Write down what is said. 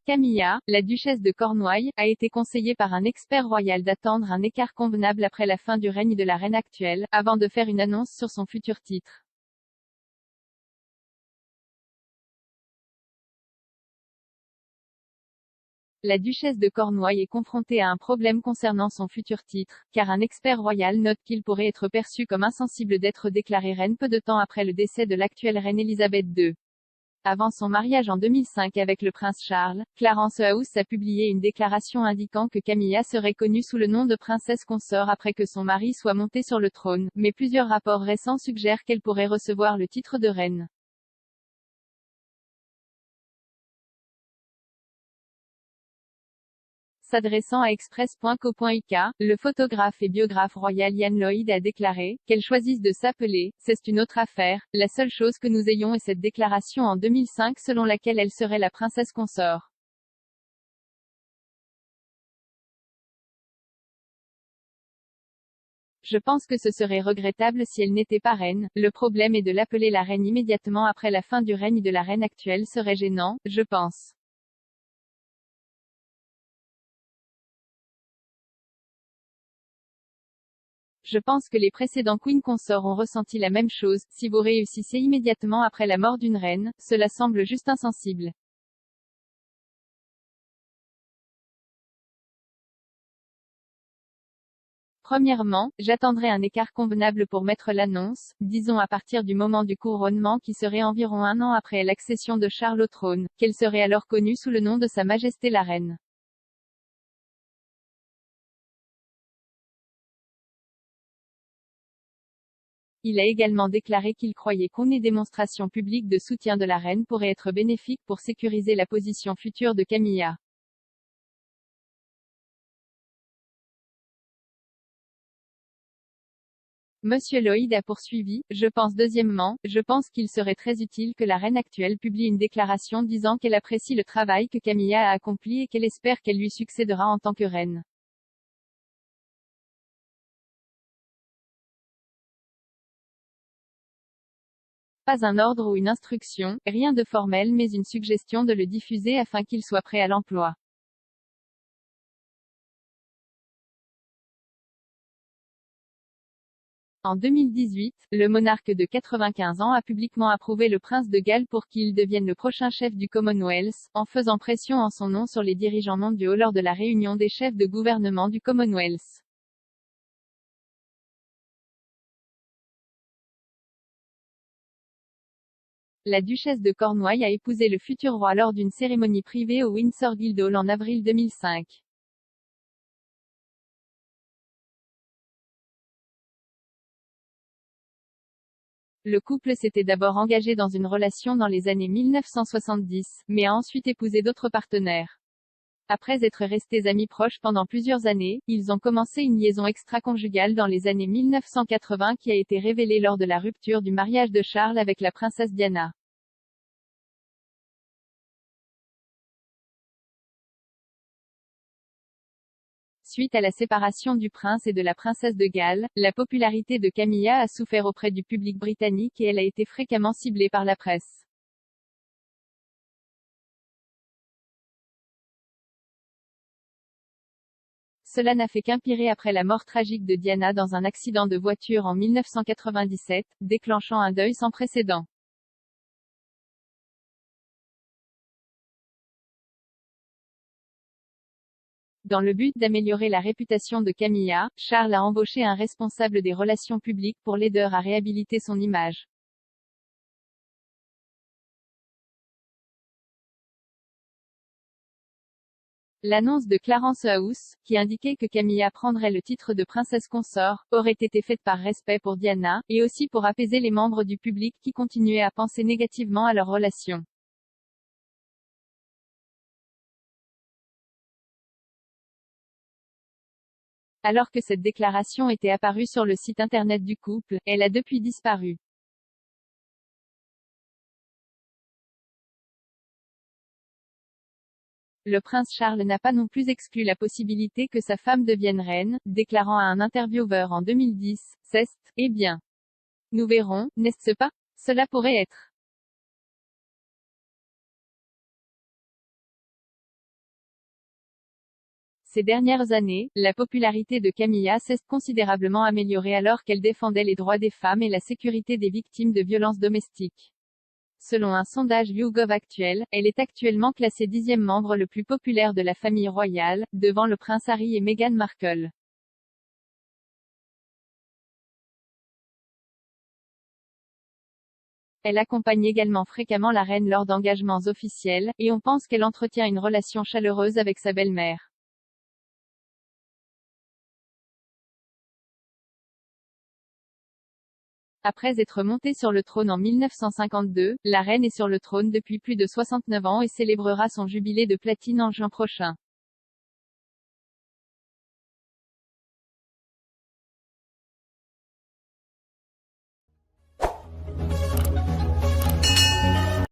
Camilla, la duchesse de Cornouailles, a été conseillée par un expert royal d'attendre un écart convenable après la fin du règne de la reine actuelle, avant de faire une annonce sur son futur titre. La duchesse de Cornouailles est confrontée à un problème concernant son futur titre, car un expert royal note qu'il pourrait être perçu comme insensible d'être déclarée reine peu de temps après le décès de l'actuelle reine Elisabeth II. Avant son mariage en 2005 avec le prince Charles, Clarence House a publié une déclaration indiquant que Camilla serait connue sous le nom de princesse consort après que son mari soit monté sur le trône, mais plusieurs rapports récents suggèrent qu'elle pourrait recevoir le titre de reine. S'adressant à Express.co.uk, le photographe et biographe royal Ian Lloyd a déclaré, qu'elle choisisse de s'appeler, c'est une autre affaire, la seule chose que nous ayons est cette déclaration en 2005 selon laquelle elle serait la princesse consort. Je pense que ce serait regrettable si elle n'était pas reine, le problème est de l'appeler la reine immédiatement après la fin du règne de la reine actuelle serait gênant, je pense. Je pense que les précédents queen consorts ont ressenti la même chose, si vous réussissez immédiatement après la mort d'une reine, cela semble juste insensible. Premièrement, j'attendrai un écart convenable pour mettre l'annonce, disons à partir du moment du couronnement qui serait environ un an après l'accession de Charles au trône, qu'elle serait alors connue sous le nom de Sa Majesté la Reine. Il a également déclaré qu'il croyait qu'une démonstration publique de soutien de la reine pourrait être bénéfique pour sécuriser la position future de Camilla. Monsieur Lloyd a poursuivi, je pense deuxièmement, je pense qu'il serait très utile que la reine actuelle publie une déclaration disant qu'elle apprécie le travail que Camilla a accompli et qu'elle espère qu'elle lui succédera en tant que reine. Pas un ordre ou une instruction, rien de formel mais une suggestion de le diffuser afin qu'il soit prêt à l'emploi. En 2018, le monarque de 95 ans a publiquement approuvé le prince de Galles pour qu'il devienne le prochain chef du Commonwealth, en faisant pression en son nom sur les dirigeants mondiaux lors de la réunion des chefs de gouvernement du Commonwealth. La duchesse de Cornouailles a épousé le futur roi lors d'une cérémonie privée au Windsor Guildhall en avril 2005. Le couple s'était d'abord engagé dans une relation dans les années 1970, mais a ensuite épousé d'autres partenaires. Après être restés amis proches pendant plusieurs années, ils ont commencé une liaison extra-conjugale dans les années 1980 qui a été révélée lors de la rupture du mariage de Charles avec la princesse Diana. Suite à la séparation du prince et de la princesse de Galles, la popularité de Camilla a souffert auprès du public britannique et elle a été fréquemment ciblée par la presse. Cela n'a fait qu'empirer après la mort tragique de Diana dans un accident de voiture en 1997, déclenchant un deuil sans précédent. Dans le but d'améliorer la réputation de Camilla, Charles a embauché un responsable des relations publiques pour l'aider à réhabiliter son image. L'annonce de Clarence House, qui indiquait que Camilla prendrait le titre de princesse consort, aurait été faite par respect pour Diana, et aussi pour apaiser les membres du public qui continuaient à penser négativement à leur relation. Alors que cette déclaration était apparue sur le site internet du couple, elle a depuis disparu. Le prince Charles n'a pas non plus exclu la possibilité que sa femme devienne reine, déclarant à un intervieweur en 2010, eh bien. Nous verrons, n'est-ce pas? Cela pourrait être. Ces dernières années, la popularité de Camilla s'est considérablement améliorée alors qu'elle défendait les droits des femmes et la sécurité des victimes de violences domestiques. Selon un sondage YouGov actuel, elle est actuellement classée 10e membre le plus populaire de la famille royale, devant le prince Harry et Meghan Markle. Elle accompagne également fréquemment la reine lors d'engagements officiels, et on pense qu'elle entretient une relation chaleureuse avec sa belle-mère. Après être montée sur le trône en 1952, la reine est sur le trône depuis plus de 69 ans et célébrera son jubilé de platine en juin prochain.